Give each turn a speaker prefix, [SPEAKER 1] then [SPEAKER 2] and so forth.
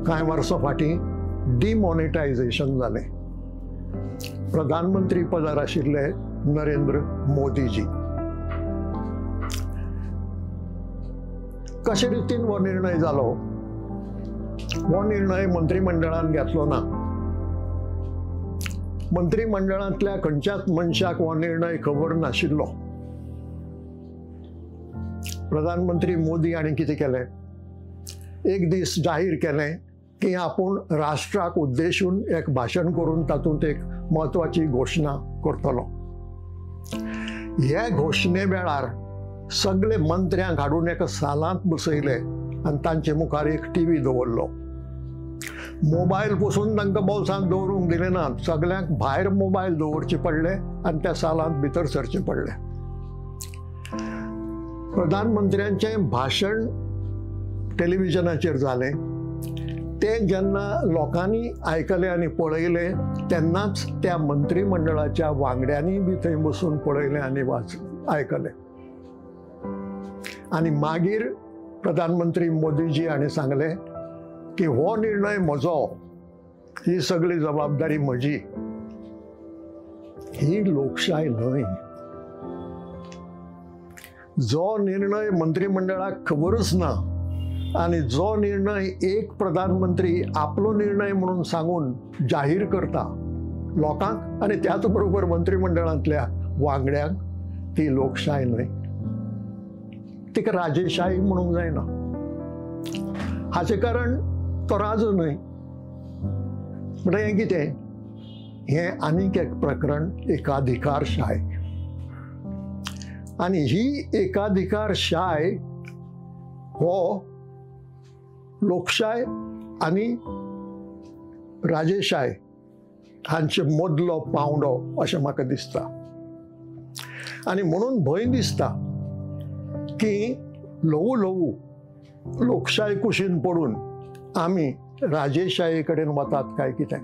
[SPEAKER 1] कांय वर्सां फाटीं डिमॉनिटायझेशन जालें. प्रधानमंत्री पदार आशिल्ले नरेंद्र मोदीजी. कशे रितीन हो निर्णय जालो? हो निर्णय मंत्रिमंडळान घेतलो ना. मंत्रिमंडळांतल्या खंयच्याच मनशाक हो निर्णय खबर नाशिल्लो. प्रधानमंत्री मोदी हांणी कितें केलें? एक दीस जाहीर केलें की आपूण राष्ट्राक उद्देशून एक भाशण करून तातूंत एक म्हत्वाची घोशणा करतलो. हे घोशणे वेळार सगळे मंत्र्यांक हाडून एका सालांत बसयले आनी तांचे मुखार एक टीव्ही दवरलो. मोबायल पसून तांकां बोल्सांत दवरूंक दिले ना. सगळ्यांक भायर मोबायल दवरचे पडले आनी त्या सालांत भितर सरचे पडले. प्रधानमंत्र्यांचें भाशण टेलिव्हिजनाचेर जालें. तें जेन्ना लोकांनी आयकलें आनी पळयलें तेन्नाच त्या मंत्रिमंडळाच्या वांगड्यांनी बी थंय बसून पळयलें आनी आयकलें. आनी मागीर प्रधानमंत्री मोदीजी हांणी सांगलें की हो निर्णय म्हजो, ही सगळी जबाबदारी म्हजी. ही लोकशाय न्हय. जो निर्णय मंत्रिमंडळाक खबरच ना आनी जो निर्णय एक प्रधानमंत्री आपलो निर्णय म्हणून सांगून जाहीर करता लोकांक आनी त्याच बरोबर मंत्रिमंडळांतल्या वांगड्यांक, ती लोकशाय न्हय. तिका राजेशाही म्हणूंक जायना. हाचे कारण तो राजो न्हय. म्हणजे हें कितें? हें आनीक एक प्रकरण एकाधिकारशाय. आनी ही एकाधिकारशाय हो लोकशाय आनी राजेशाय हांचे मदलो पावंडो अशें म्हाका दिसता. आनी म्हणून भंय दिसता की ल्हवू ल्हवू लोकशाय कुशीन पडून आमी राजेशाये कडेन वतात काय कितें.